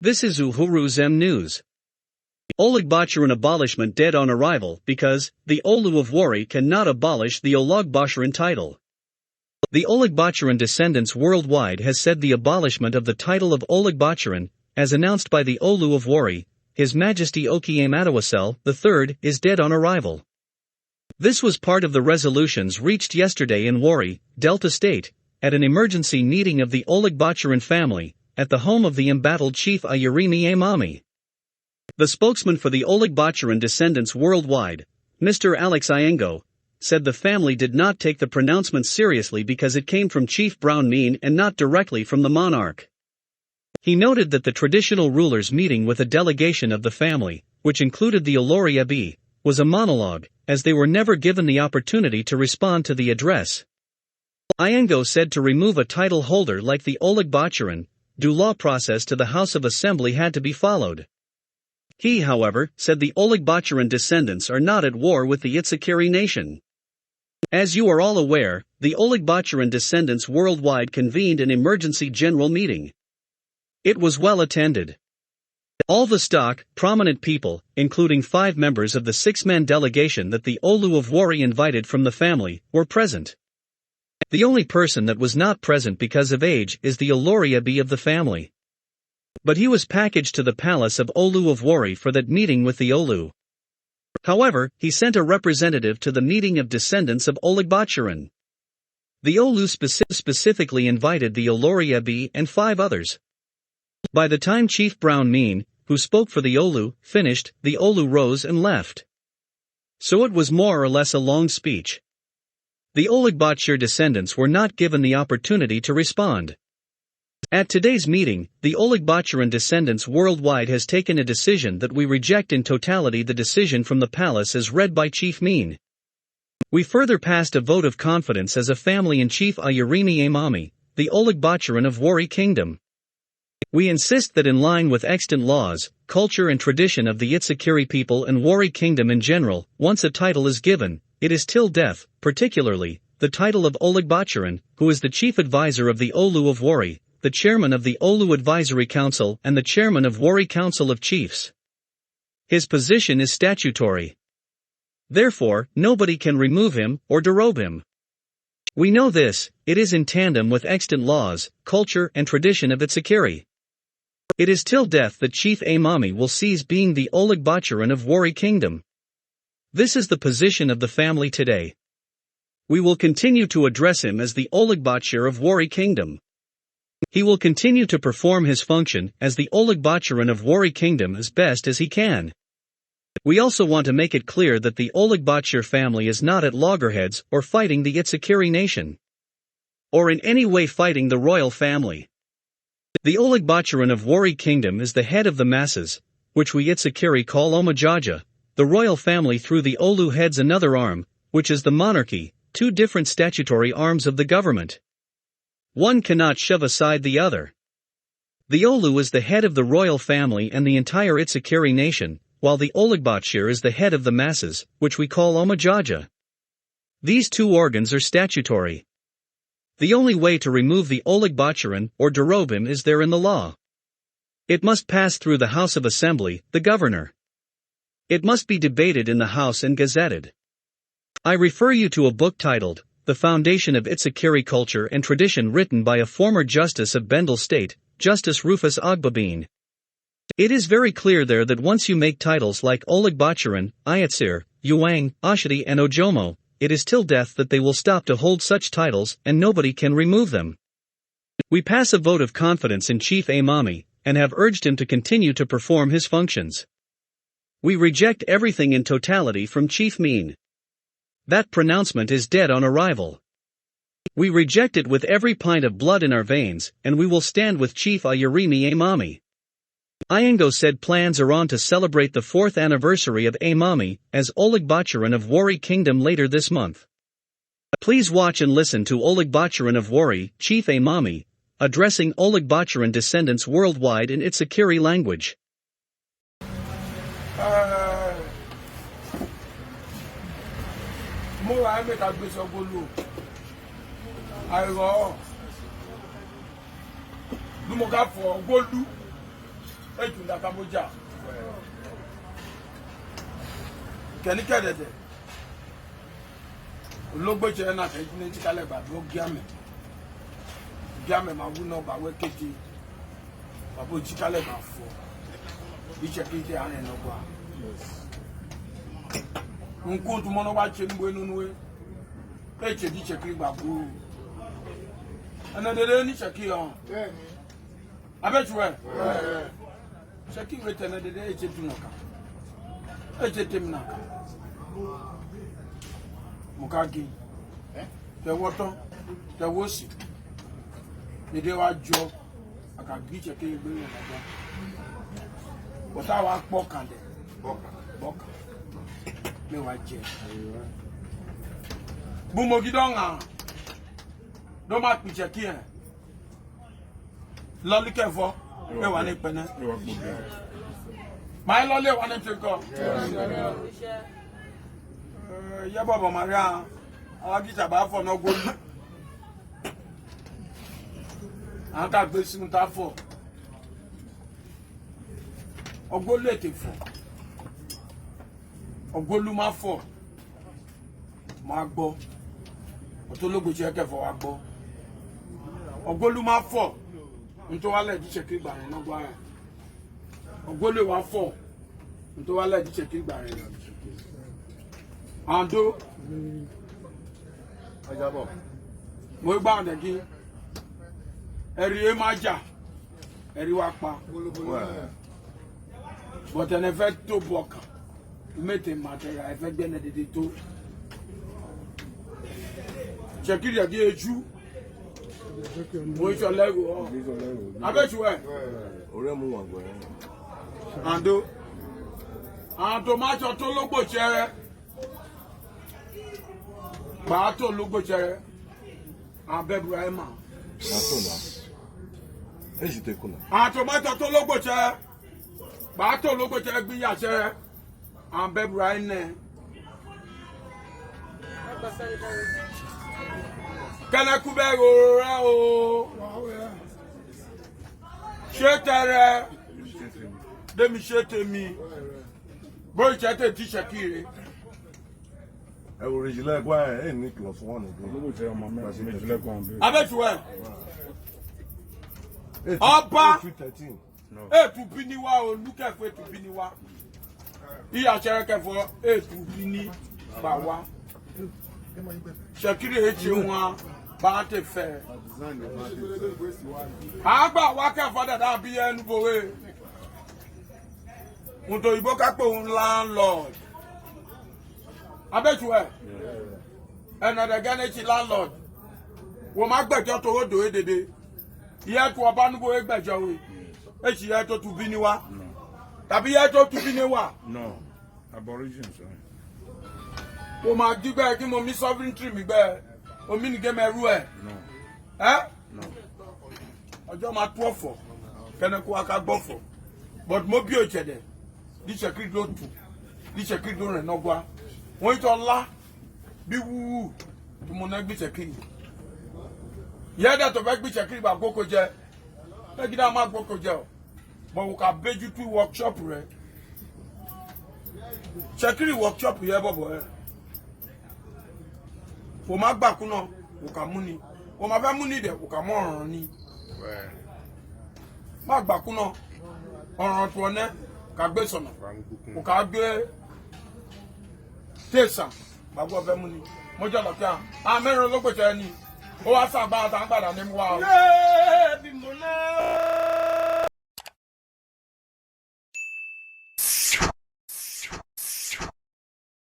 This is Uhuru's News. Ologbotsheren abolishment dead on arrival because the Olu of Warri cannot abolish the Ologbotsheren title. The Ologbotsheren Descendants Worldwide has said the abolishment of the title of Ologbotsheren, as announced by the Olu of Warri, His Majesty Okiame atuwasel III, is dead on arrival. This was part of the resolutions reached yesterday in Warri, Delta State, at an emergency meeting of the Ologbotsheren family, at the home of the embattled Chief Ayirimi Emami. The spokesman for the Ologbotsheren Descendants Worldwide, Mr. Eyengho, said the family did not take the pronouncement seriously because it came from Chief Brown Mene and not directly from the monarch. He noted that the traditional rulers meeting with a delegation of the family, which included the Olori-Ebi, was a monologue, as they were never given the opportunity to respond to the address. Eyengho said to remove a title holder like the Ologbotsheren, due law process to the House of Assembly had to be followed. He, however, said the Ologbotsheren descendants are not at war with the Itsakiri nation. As you are all aware, the Ologbotsheren Descendants Worldwide convened an emergency general meeting. It was well attended. All the stock, prominent people, including 5 members of the 6-man delegation that the Olu of Warri invited from the family, were present. The only person that was not present because of age is the Olori-Ebi of the family. But he was packaged to the palace of Olu of Warri for that meeting with the Olu. However, he sent a representative to the meeting of descendants of Ologbotsheren. The Olu specifically invited the Olori-Ebi and 5 others. By the time Chief Brown Mene, who spoke for the Olu, finished, the Olu rose and left. So it was more or less a long speech. The Ologbotsheren descendants were not given the opportunity to respond. At today's meeting, the Ologbotsheren Descendants Worldwide has taken a decision that we reject in totality the decision from the palace as read by Chief Mene. We further passed a vote of confidence as a family in Chief Ayirimi Emami, the Ologbotsheren of Warri Kingdom. We insist that in line with extant laws, culture and tradition of the Itsakiri people and Warri Kingdom in general, once a title is given, it is till death, particularly, the title of Ologbotsheren, who is the chief advisor of the Olu of Warri, the chairman of the Olu Advisory Council and the chairman of Warri Council of Chiefs. His position is statutory. Therefore, nobody can remove him or derobe him. We know this, it is in tandem with extant laws, culture and tradition of Itsakiri. It is till death that Chief Emami will cease being the Ologbotsheren of Warri Kingdom. This is the position of the family today. We will continue to address him as the Ologbotsheren of Warri Kingdom. He will continue to perform his function as the Ologbotsheren of Warri Kingdom as best as he can. We also want to make it clear that the Ologbotsheren family is not at loggerheads or fighting the Itsakiri nation, or in any way fighting the royal family. The Ologbotsheren of Warri Kingdom is the head of the masses, which we Itsakiri call Omajaja. The royal family through the Olu heads another arm, which is the monarchy, 2 different statutory arms of the government. One cannot shove aside the other. The Olu is the head of the royal family and the entire Itsakiri nation, while the Ologbotsheren is the head of the masses, which we call Omajaja. These 2 organs are statutory. The only way to remove the Ologbotsheren or derobe him is there in the law. It must pass through the House of Assembly, the governor. It must be debated in the House and gazetted. I refer you to a book titled, The Foundation of Itsakiri Culture and Tradition written by a former justice of Bendel State, Justice Rufus Ogbobene. It is very clear there that once you make titles like Ologbotsheren, Ayatsir, Uwang, Ashadi and Ojomo, it is till death that they will stop to hold such titles and nobody can remove them. We pass a vote of confidence in Chief Emami, and have urged him to continue to perform his functions. We reject everything in totality from Chief Mene. That pronouncement is dead on arrival. We reject it with every pint of blood in our veins, and we will stand with Chief Ayirimi Emami. Eyengho said plans are on to celebrate the 4th anniversary of Emami as Ologbotsheren of Warri Kingdom later this month. Please watch and listen to Ologbotsheren of Warri, Chief Emami, addressing Ologbotsheren descendants worldwide in Itsakiri language. Ejunda Kamoja. Keni kedede. Ologbotsheren na kejine chikale ba do Okiame. Okiame ma wu no ba we keji. Babo chikale ba fo. Ichekite ane no gwa. Nkuntu mono ba chembo enunwe. Eche di chekri ba bu. Ana dede ni cheki on. Abetwe. Cheki wete na dede eche tunoka. Eche temnaka. Mukagi. Te woto, te wosi. Dede wa jo aka gbi cheki egbe na gba. Bota wa poka de. Boka. Me wa je. Bumogidonga. Do ma pi cheki en. Loli kefo e wa ni pene. My lolly one to go. Ya baba Maria, I get about for no good. I got this in that for. Or go let it for. Or go luma for. Magbo. Or to look check for Agbo. Or go luma for. Until I let you check it by no wire. Ogole wa fo nto wa le di check gba re ando ajabo mo gba ande gi eri e ma ja eri wa pa but en effect to boka mete material effect de de to check it di eju mo so lego abeju e ore mu wa gbo Ando macho to Ologbotsheren. Ba to Ologbotsheren. Abebra ema. Asona. Ejite kuna. Ando macho to Ologbotsheren. Ba to Ologbotsheren gbi yase. Abebra ene. Kana kubero ra o. Shetere. Demi shete mi. Boy chate teacher kire. E original kwa e ni plus 1 again. Abetwe. Oba 13. e tu bini wa o luke fe tu bini wa. Iya chere ke fo e tu bini ba wa. Shakiri e chi nwa ba te fe. Agba wa ke fo da bi enu bowe. Unto ibo ka pe un landlord. Abetwe. Another Ghanaian landlord. Wo ma gbejo to odo edede. Iye to oba nubo e gbejo we. E chi ye to tu bini wa. Tabi ye to tu bini wa. No. Aborigines. Wo ma digbe ki mo mi sovereignty mi gbe. O mi ni ge meru e. No. Eh? No. Ojo ma tu ofo. Kene ko aka gbofo. But mo bi o chede. Di secret do tu. Di secret do re no gwa. Won to la bi wu to mo na gbi secret. Ye da to be gbi secret ba goko je. E gida ma goko je o. But we can beju tu workshop re. Secret workshop ye bobo e. Wo ma gba kuna wo ka muni. Wo ma fe muni de wo ka mo ran ni. Ma gba kuna. Oran to ne ka gbe sona. Wo ka gbe tesa babo fe muni. Mo je lo kan. A meron Ologbotsheren ni. O wa sa gba ta gba da ni mo wa. Bi mo na